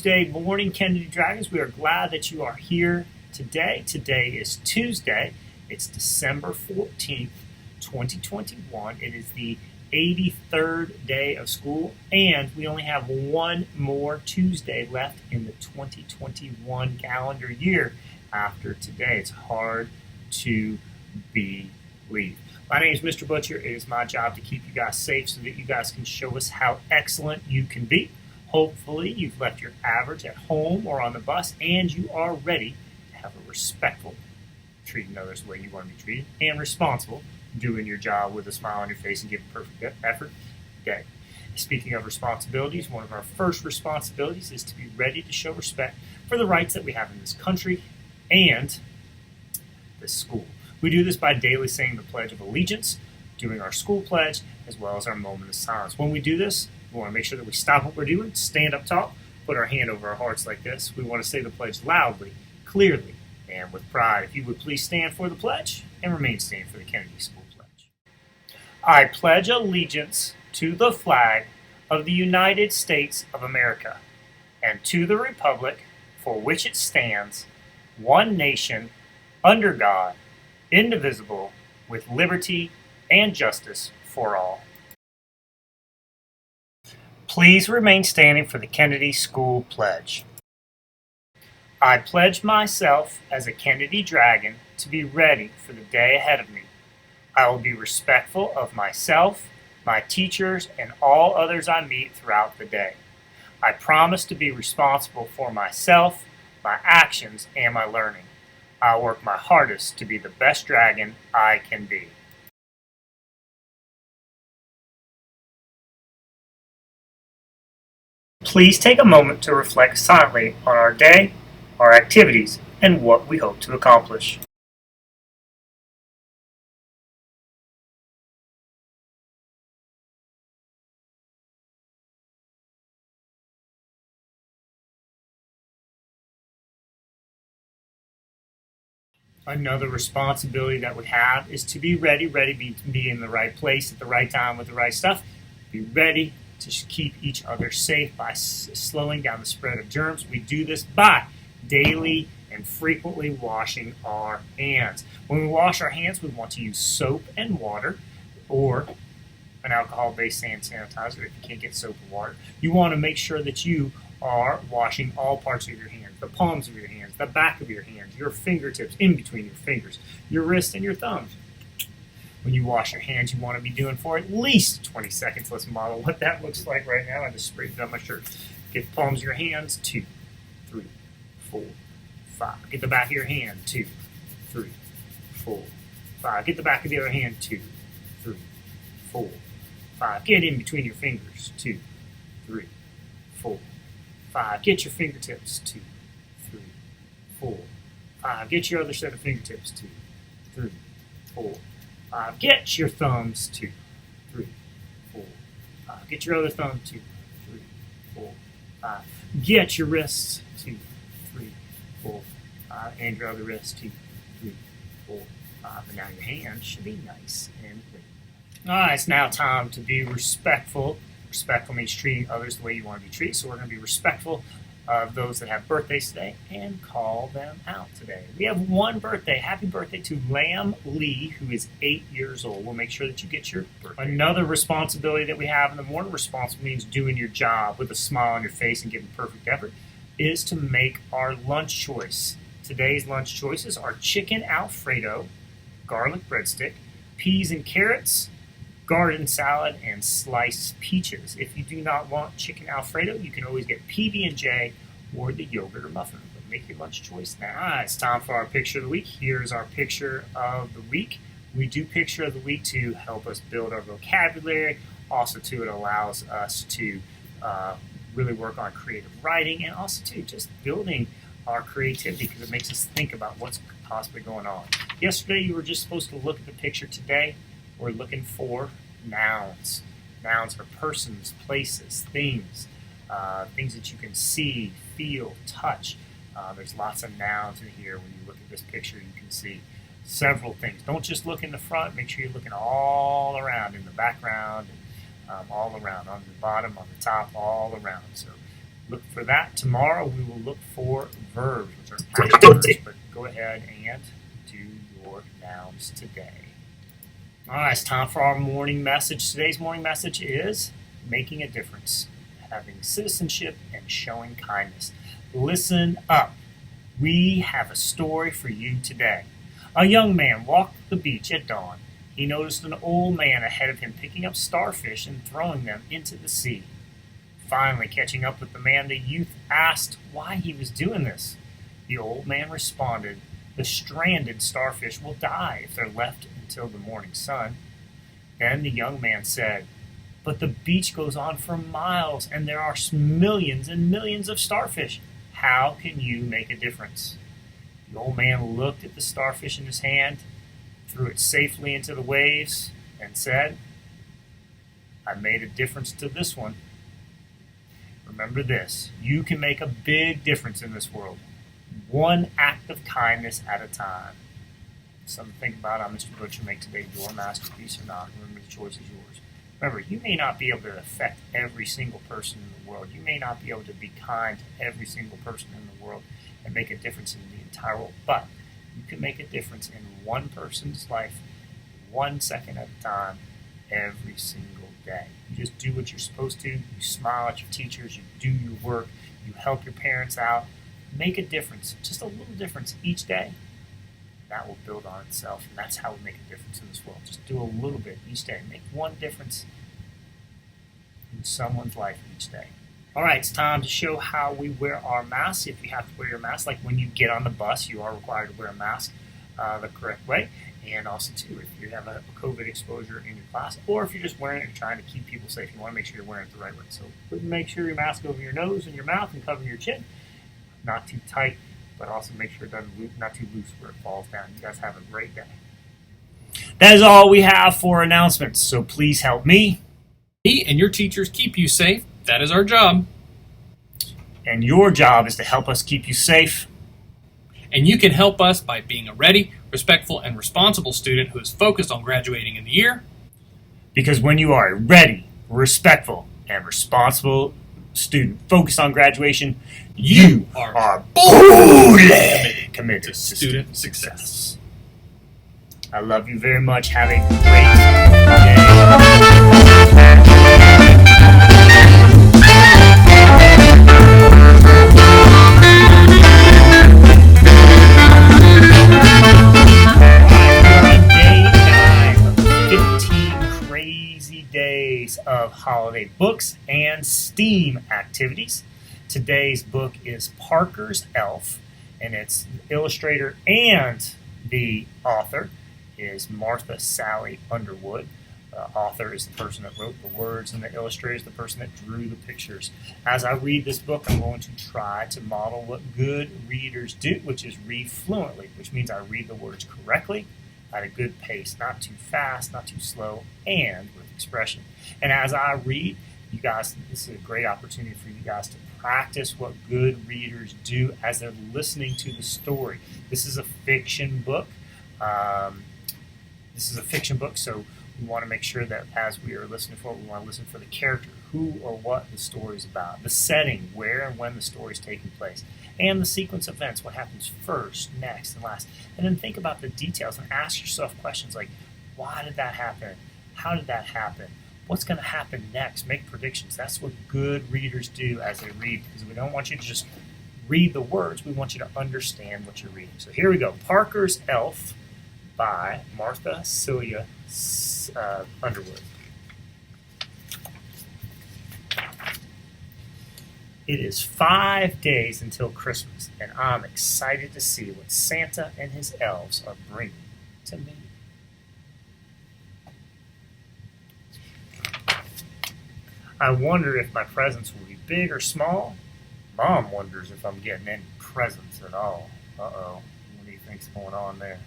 Tuesday morning, Kennedy Dragons. We are glad that you are here today. Today is Tuesday. It's December 14th, 2021. It is the 83rd day of school, and we only have one more Tuesday left in the 2021 calendar year after today. It's hard to believe. My name is Mr. Butcher. It is my job to keep you guys safe so that you guys can show us how excellent you can be. Hopefully, you've left your average at home or on the bus, and you are ready to have a respectful, treating others the way you want to be treated, and responsible, doing your job with a smile on your face and giving perfect effort day. Speaking of responsibilities, one of our first responsibilities is to be ready to show respect for the rights that we have in this country and this school. We do this by daily saying the Pledge of Allegiance, doing our school pledge, as well as our moment of silence. When we do this, we want to make sure that we stop what we're doing, stand up tall, put our hand over our hearts like this. We want to say the pledge loudly, clearly, and with pride. If you would please stand for the pledge and remain standing for the Kennedy School Pledge. I pledge allegiance to the flag of the United States of America and to the republic for which it stands, one nation, under God, indivisible, with liberty and justice for all. Please remain standing for the Kennedy School Pledge. I pledge myself as a Kennedy Dragon to be ready for the day ahead of me. I will be respectful of myself, my teachers, and all others I meet throughout the day. I promise to be responsible for myself, my actions, and my learning. I'll work my hardest to be the best dragon I can be. Please take a moment to reflect silently on our day, our activities, and what we hope to accomplish. Another responsibility that we have is to be ready, be in the right place at the right time with the right stuff. Be ready to keep each other safe by slowing down the spread of germs. We do this by daily and frequently washing our hands. When we wash our hands, we want to use soap and water or an alcohol-based hand sanitizer if you can't get soap and water. You want to make sure that you are washing all parts of your hands, the palms of your hands, the back of your hands, your fingertips, in between your fingers, your wrist and your thumbs. When you wash your hands, you want to be doing for at least 20 seconds. Let's model what that looks like right now. I just sprayed it on my shirt. Get the palms of your hands, 2, 3, 4, 5. Get the back of your hand, 2, 3, 4, 5. Get the back of the other hand, 2, 3, 4, 5. Get in between your fingers, 2, 3, 4, 5. Get your fingertips, 2, 3, 4, 5. Get your other set of fingertips, 2, 3, 4, 5. Get your thumbs, 2, 3, 4, 5. Get your other thumb, 2, 3, 4, 5. Get your wrists, 2, 3, 4, 5. And your other wrist, 2, 3, 4, 5. And now your hands should be nice and clean. All right, it's now time to be respectful. Respectful means treating others the way you want to be treated. So we're going to be respectful of those that have birthdays today and call them out today. We have one birthday. Happy birthday to Lamb Lee, who is 8 years old. We'll make sure that you get your birthday. Another responsibility that we have in the morning, responsible means doing your job with a smile on your face and giving perfect effort, is to make our lunch choice. Today's lunch choices are chicken Alfredo, garlic breadstick, peas and carrots, garden salad, and sliced peaches. If you do not want chicken Alfredo, you can always get PB&J or the yogurt or muffin. But make your lunch choice now. All right, it's time for our picture of the week. Here's our picture of the week. We do picture of the week to help us build our vocabulary. Also, too, it allows us to really work on creative writing, and also, too, just building our creativity because it makes us think about what's possibly going on. Yesterday, you were just supposed to look at the picture. Today, we're looking for nouns. Nouns are persons, places, things, things that you can see, feel, touch. There's lots of nouns in here. When you look at this picture, you can see several things. Don't just look in the front. Make sure you're looking all around, in the background, and all around, on the bottom, on the top, all around. So Look for that. Tomorrow we will look for verbs, which are past verbs, but go ahead and do your nouns today. All right, it's time for our morning message. Today's morning message is making a difference, having citizenship, and showing kindness. Listen up. We have a story for you today. A young man walked the beach at dawn. He noticed an old man ahead of him picking up starfish and throwing them into the sea. Finally, catching up with the man, the youth asked why he was doing this. The old man responded, "The stranded starfish will die if they're left until the morning sun." Then the young man said, "But the beach goes on for miles, and there are millions and millions of starfish. How can you make a difference?" The old man looked at the starfish in his hand, threw it safely into the waves, and said, "I made a difference to this one." Remember this, you can make a big difference in this world, one act of kindness at a time. Something to think about on Mr. Butcher, make today your masterpiece or not. Remember, the choice is yours. Remember, you may not be able to affect every single person in the world. You may not be able to be kind to every single person in the world and make a difference in the entire world, but you can make a difference in one person's life, 1 second at a time, every single day. You just do what you're supposed to. You smile at your teachers. You do your work. You help your parents out. Make a difference, just a little difference each day. That will build on itself, and that's how we make a difference in this world. Just do a little bit each day. Make one difference in someone's life each day. All right, it's time to show how we wear our masks. If you have to wear your mask, like when you get on the bus, you are required to wear a mask the correct way. And also, too, if you have a COVID exposure in your class, or if you're just wearing it and trying to keep people safe, you want to make sure you're wearing it the right way. So make sure your mask over your nose and your mouth and cover your chin. Not too tight, but also make sure it doesn't not too loose where it falls down. You guys have a great day. That is all we have for announcements, so please help me. Me and your teachers keep you safe. That is our job. And your job is to help us keep you safe. And you can help us by being a ready, respectful, and responsible student who is focused on graduating in the year. Because when you are a ready, respectful, and responsible student focused on graduation, you are fully committed to student success. I love you very much. Have a great of holiday books and STEAM activities. Today's book is Parker's Elf, and its illustrator and the author is Martha Sally Underwood. The author is the person that wrote the words, and the illustrator is the person that drew the pictures. As I read this book, I'm going to try to model what good readers do, which is read fluently, which means I read the words correctly at a good pace, not too fast, not too slow, and with expression. And as I read, you guys, this is a great opportunity for you guys to practice what good readers do as they're listening to the story. This is a fiction book. So we want to make sure that as we are listening for it, we want to listen for the character, who or what the story is about, the setting, where and when the story is taking place, and the sequence of events, what happens first, next, and last. And then think about the details and ask yourself questions like, why did that happen? How did that happen? What's going to happen next? Make predictions. That's what good readers do as they read, because we don't want you to just read the words. We want you to understand what you're reading. So here we go. Parker's Elf by Martha Celia Underwood. It is 5 days until Christmas, and I'm excited to see what Santa and his elves are bringing to me. I wonder if my presents will be big or small. Mom wonders if I'm getting any presents at all. Uh-oh. What do you think's going on there?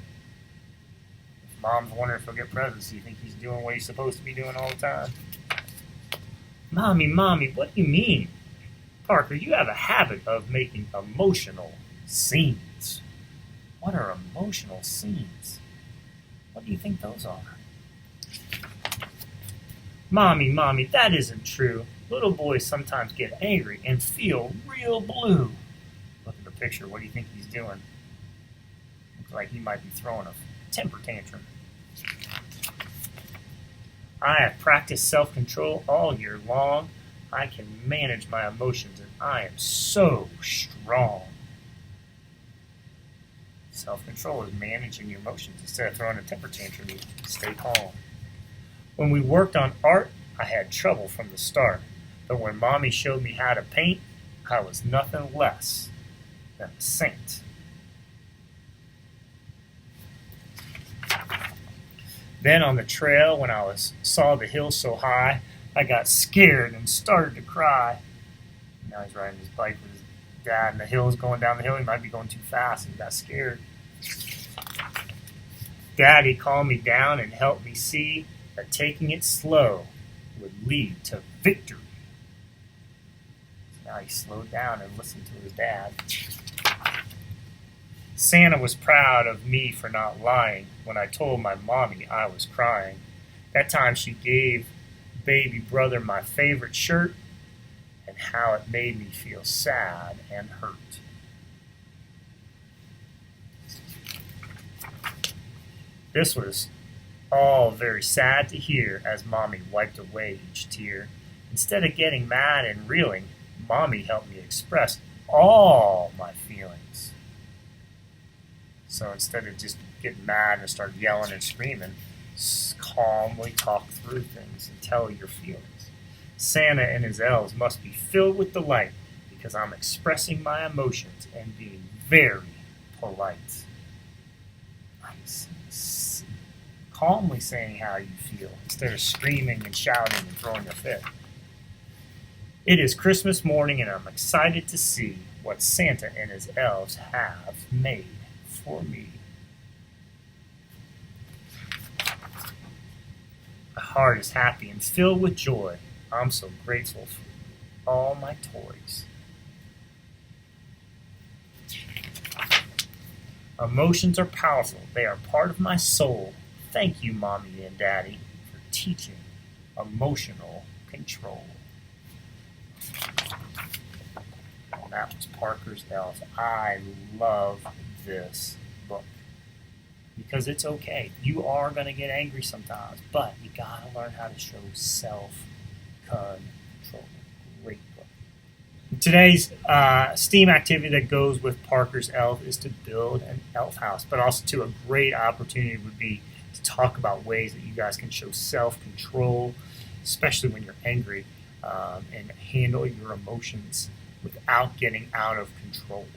If Mom's wondering if he'll get presents, do you think he's doing what he's supposed to be doing all the time? Mommy, what do you mean? Parker, you have a habit of making emotional scenes. What are emotional scenes? What do you think those are? Mommy, that isn't true. Little boys sometimes get angry and feel real blue. Look at the picture. What do you think he's doing? Looks like he might be throwing a temper tantrum. I have practiced self-control all year long. I can manage my emotions, and I am so strong. Self-control is managing your emotions. Instead of throwing a temper tantrum, you stay calm. When we worked on art, I had trouble from the start. But when Mommy showed me how to paint, I was nothing less than a saint. Then on the trail, when I saw the hill so high, I got scared and started to cry. Now he's riding his bike with his dad, and the hill is going down the hill. He might be going too fast, and he got scared. Daddy calmed me down and helped me see that taking it slow would lead to victory. So now he slowed down and listened to his dad. Santa was proud of me for not lying when I told my mommy I was crying. That time she gave baby brother my favorite shirt, and how it made me feel sad and hurt. This was all very sad to hear as Mommy wiped away each tear. Instead of getting mad and reeling, Mommy helped me express all my feelings. So instead of just getting mad and start yelling and screaming, calmly talk through things and tell your feelings. Santa and his elves must be filled with delight because I'm expressing my emotions and being very polite. Nice. Calmly saying how you feel instead of screaming and shouting and throwing a fit. It is Christmas morning and I'm excited to see what Santa and his elves have made for me. My heart is happy and filled with joy. I'm so grateful for all my toys. Emotions are powerful. They are part of my soul. Thank you, Mommy and Daddy, for teaching emotional control. And that was Parker's Elves. I love this book because it's okay. You are going to get angry sometimes, but you got to learn how to show self-control. Great book. Today's STEAM activity that goes with Parker's Elf is to build an elf house, but also too a great opportunity would be to talk about ways that you guys can show self-control, especially when you're angry, and handle your emotions without getting out of control.